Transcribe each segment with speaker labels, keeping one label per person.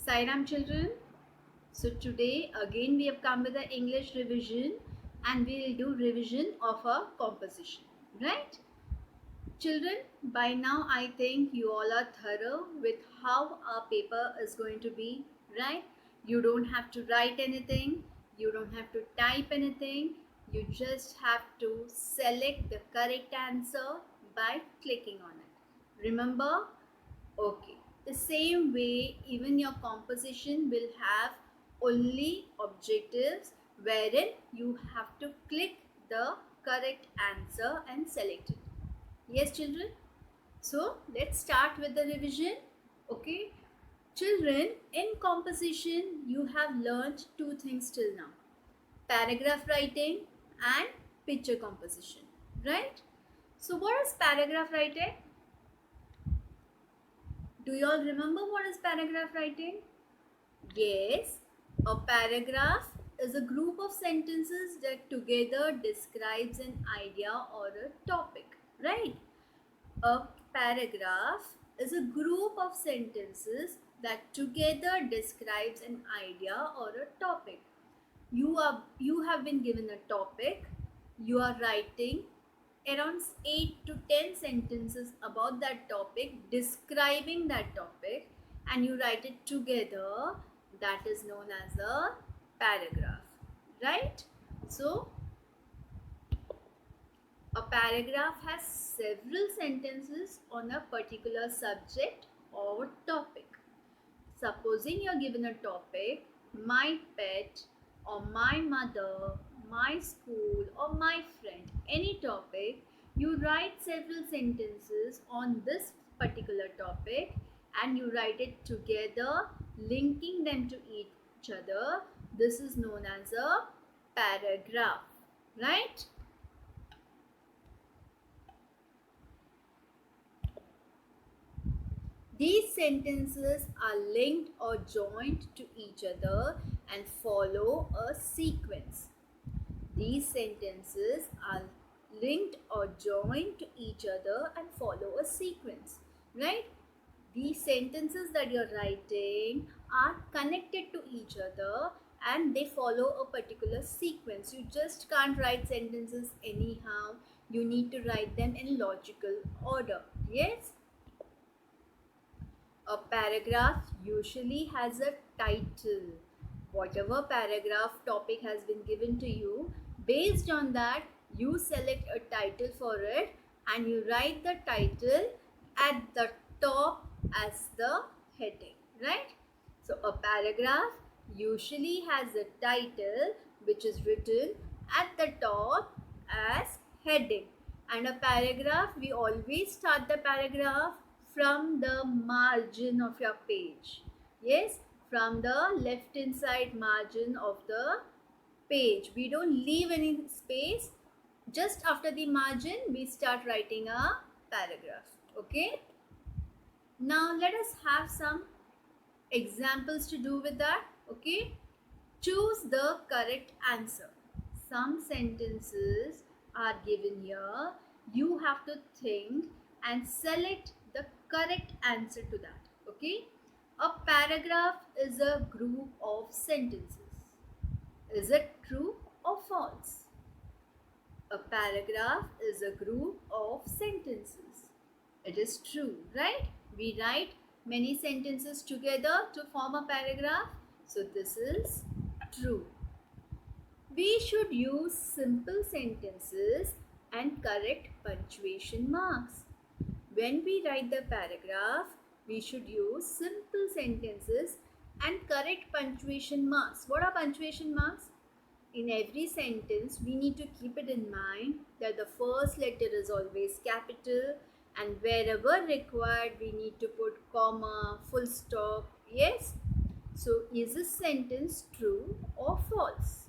Speaker 1: Sairam children. So today again we have come with the English revision and we will do revision of a composition. Right? Children, by now I think you all are thorough with how our paper is going to be. Right? You don't have to write anything. You don't have to type anything. You just have to select the correct answer by clicking on it. Remember? Okay. The same way, even your composition will have only objectives wherein you have to click the correct answer and select it. Yes, children? So, let's start with the revision. Okay. Children, in composition, you have learned two things till now: paragraph writing and picture composition. Right? So, what is paragraph writing? Do you all remember what is paragraph writing? Yes, a paragraph is a group of sentences that together describes an idea or a topic, right? A paragraph is a group of sentences that together describes an idea or a topic. You have been given a topic, you are writing around 8 to 10 sentences about that topic, describing that topic, and you write it together. That is known as a paragraph, right? So a paragraph has several sentences on a particular subject or topic. Supposing you're given a topic, my pet, or my mother, my school, or my friend, any topic, you write several sentences on this particular topic and you write it together, linking them to each other. This is known as a paragraph, right? These sentences are linked or joined to each other and follow a sequence. These sentences are linked or joined to each other and follow a sequence, right? These sentences that you're writing are connected to each other and they follow a particular sequence. You just can't write sentences anyhow. You need to write them in logical order. Yes? A paragraph usually has a title. Whatever paragraph topic has been given to you, based on that, you select a title for it and you write the title at the top as the heading, right? So, a paragraph usually has a title which is written at the top as heading. And a paragraph, we always start the paragraph from the margin of your page. Yes, from the left inside margin of the page. We don't leave any space. Just after the margin, we start writing a paragraph. Okay. Now let us have some examples to do with that. Okay. Choose the correct answer. Some sentences are given here. You have to think and select the correct answer to that. Okay. A paragraph is a group of sentences. Is it true or false? A paragraph is a group of sentences. It is true, right? We write many sentences together to form a paragraph. So this is true. We should use simple sentences and correct punctuation marks. When we write the paragraph, we should use simple sentences and correct punctuation marks. What are punctuation marks? In every sentence, we need to keep it in mind that the first letter is always capital and wherever required, we need to put comma, full stop. Yes? So, is this sentence true or false?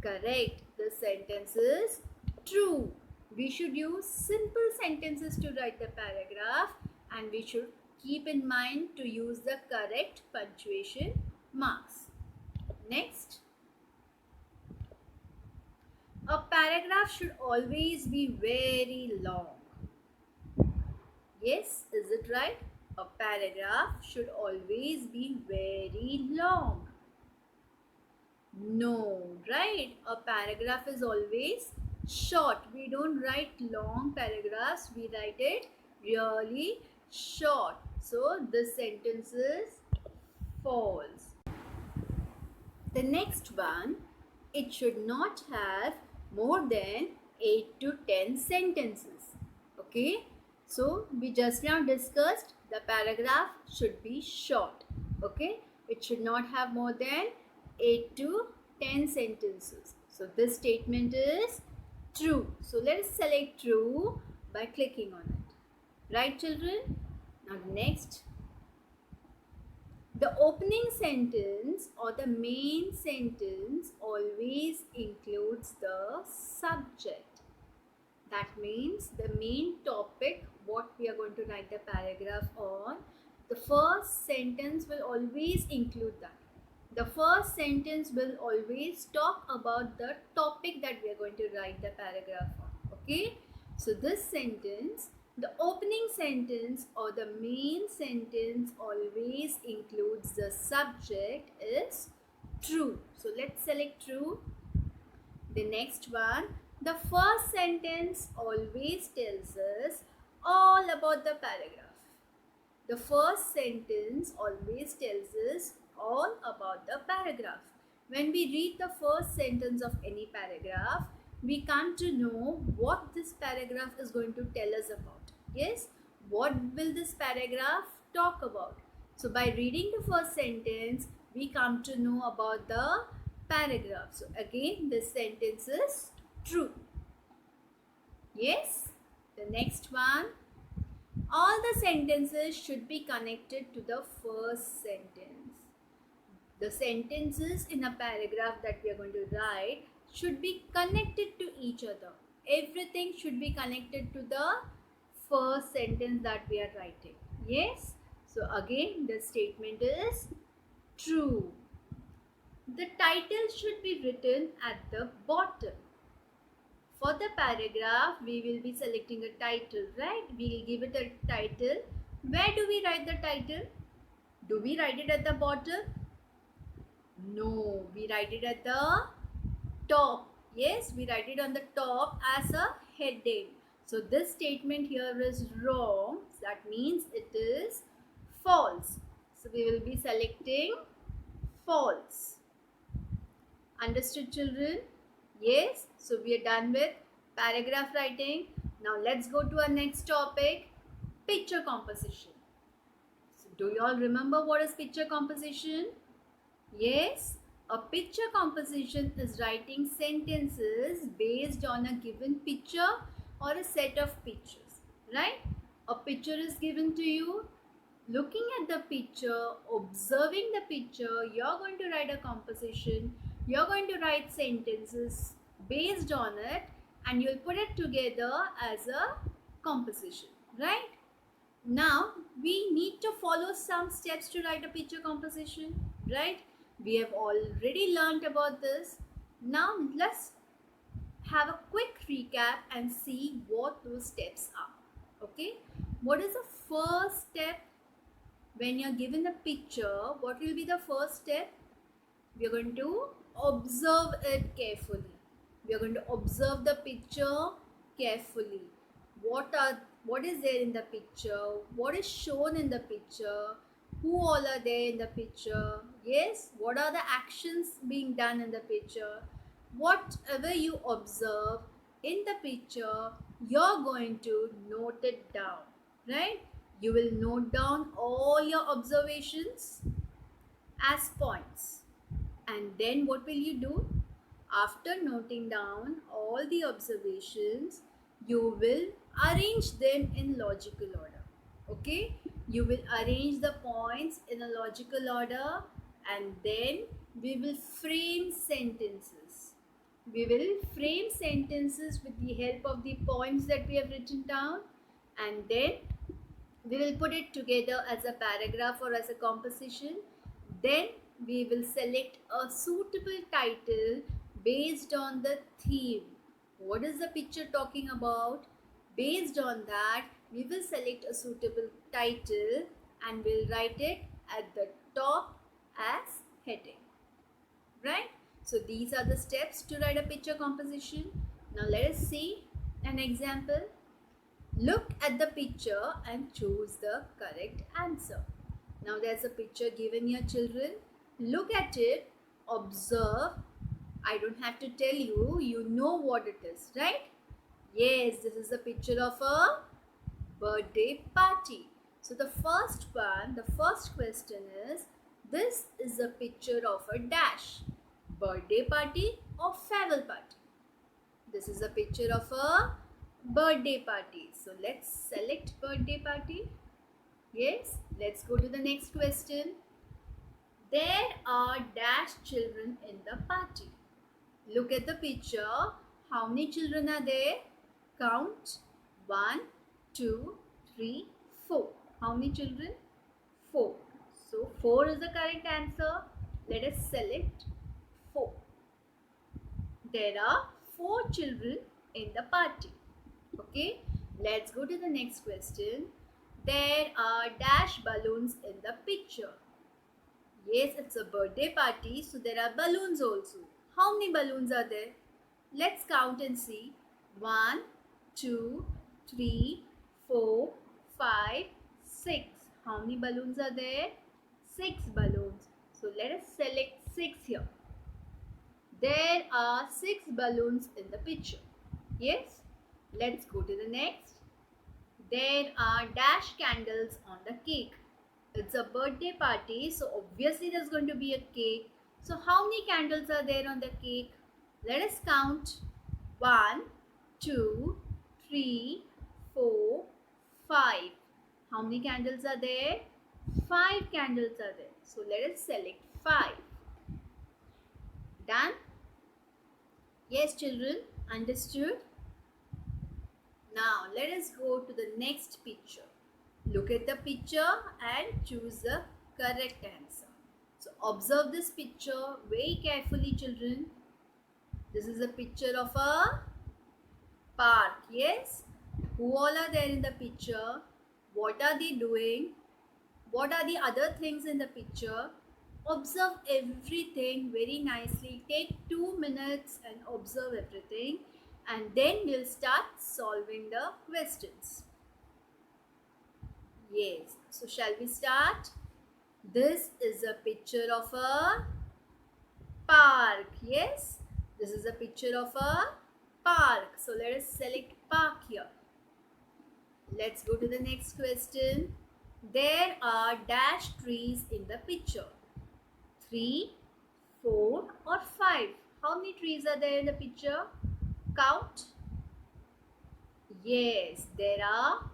Speaker 1: Correct. The sentence is true. We should use simple sentences to write the paragraph and we should keep in mind to use the correct punctuation marks. Next. A paragraph should always be very long. Yes, is it right? A paragraph should always be very long. No, right? A paragraph is always short. We don't write long paragraphs, we write it really short. So this sentence is false. The next one, it should not have more than 8 to 10 sentences. Okay, so we just now discussed the paragraph should be short. Okay, it should not have more than 8 to 10 sentences. So this statement is true. So let us select true by clicking on it. Right, children? Now next, the opening sentence or the main sentence always includes the subject. That means the main topic, what we are going to write the paragraph on, the first sentence will always include that. The first sentence will always talk about the topic that we are going to write the paragraph on. Okay? So this sentence, the opening sentence or the main sentence always includes the subject is true. So let's select true. The next one, the first sentence always tells us all about the paragraph. The first sentence always tells us all about the paragraph. When we read the first sentence of any paragraph, we come to know what this paragraph is going to tell us about. Yes, what will this paragraph talk about? So by reading the first sentence, we come to know about the paragraph. So again, this sentence is true. Yes, the next one, all the sentences should be connected to the first sentence. The sentences in a paragraph that we are going to write should be connected to each other. Everything should be connected to the first sentence that we are writing. Yes? So again, the statement is true. The title should be written at the bottom. For the paragraph, we will be selecting a title, right? We will give it a title. Where do we write the title? Do we write it at the bottom? No, we write it at the top. Yes, we write it on the top as a heading. So this statement here is wrong. That means it is false. So we will be selecting false. Understood, children? Yes, so we are done with paragraph writing. Now let's go to our next topic, picture composition. So do you all remember what is picture composition? Yes, a picture composition is writing sentences based on a given picture or a set of pictures, right? A picture is given to you. Looking at the picture, observing the picture, you're going to write a composition. You're going to write sentences based on it and you'll put it together as a composition, right? Now, we need to follow some steps to write a picture composition, right? We have already learnt about this. Now, let's have a quick recap and see what those steps are. Okay? What is the first step? When you're given a picture, what will be the first step? We are going to observe it carefully. We are going to observe the picture carefully. What is there in the picture? What is shown in the picture? Who all are there in the picture? Yes, what are the actions being done in the picture? Whatever you observe in the picture, you're going to note it down, right? You will note down all your observations as points. And then what will you do? After noting down all the observations, you will arrange them in logical order. Okay? You will arrange the points in a logical order and then we will frame sentences. We will frame sentences with the help of the points that we have written down and then we will put it together as a paragraph or as a composition. Then we will select a suitable title based on the theme. What is the picture talking about? Based on that, we will select a suitable title and we'll write it at the top as heading. Right? So these are the steps to write a picture composition. Now let us see an example. Look at the picture and choose the correct answer. Now there's a picture given here, children. Look at it, observe. I don't have to tell you, you know what it is, right? Yes, this is a picture of a birthday party. So the first question is, this is a picture of a dash. Birthday party or farewell party? This is a picture of a birthday party. So let's select birthday party. Yes, let's go to the next question. There are dash children in the party. Look at the picture. How many children are there? Count. 1, 2, 3, 4. How many children? 4. So 4 is the correct answer. Let us select 4. There are 4 children in the party. Okay, let's go to the next question. There are dash balloons in the picture. Yes, it's a birthday party, so there are balloons also. How many balloons are there? Let's count and see. 1, 2, 3, 4, 5, 6. How many balloons are there? 6 balloons. So let us select 6 here. There are 6 balloons in the picture. Yes? Let's go to the next. There are dash candles on the cake. It's a birthday party, so obviously there's going to be a cake. So how many candles are there on the cake? Let us count. 1, 2, 3, 4, 5. How many candles are there? 5 candles are there. So let us select 5. Done? Yes, children, understood? Now let us go to the next picture. Look at the picture and choose the correct answer. So observe this picture very carefully, children. This is a picture of a park. Yes? Who all are there in the picture? What are they doing? What are the other things in the picture? Observe everything very nicely. Take 2 minutes and observe everything, and then we'll start solving the questions. Yes, so shall we start? This is a picture of a park. Yes, this is a picture of a park. So let us select park here. Let's go to the next question. There are dash trees in the picture. 3, 4 or 5. How many trees are there in the picture? Count. Yes, there are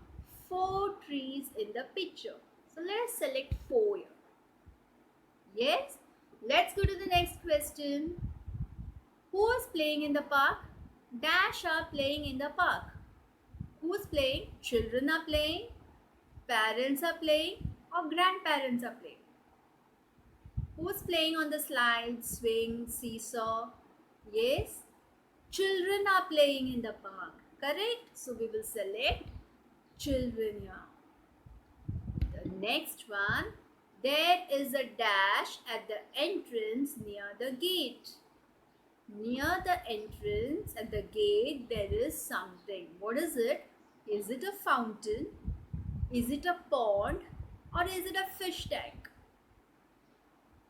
Speaker 1: 4 trees in the picture. So let's select 4 here. Yes, let's go to the next question. Who is playing in the park? Dash are playing in the park. Who is playing? Children are playing, parents are playing, or grandparents are playing. Who's playing on the slide, swing, seesaw? Yes, children are playing in the park. Correct? So we will select children here. The next one, there is a dash at the entrance near the gate. Near the entrance at the gate, there is something. What is it? Is it a fountain? Is it a pond? Or is it a fish tank?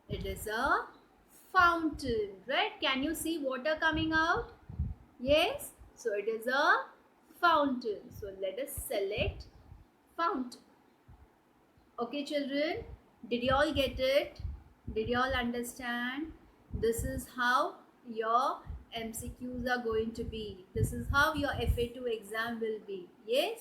Speaker 1: It is a fountain, right? Can you see water coming out? Yes, so it is a fountain. So let us select fountain. Okay, children, did you all get it? Did you all understand? This is how your MCQs are going to be. This is how your FA2 exam will be. Yes,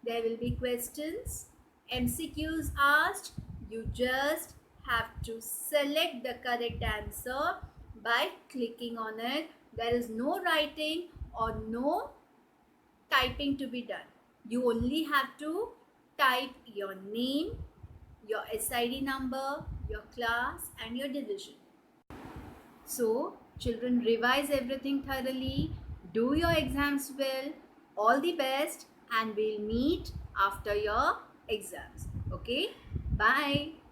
Speaker 1: there will be questions, MCQs asked. You just have to select the correct answer by clicking on it. There is no writing or no typing to be done. You only have to type your name, your SID number, your class and your division. So children, revise everything thoroughly, do your exams well, all the best, and we'll meet after your exams. Okay? Bye.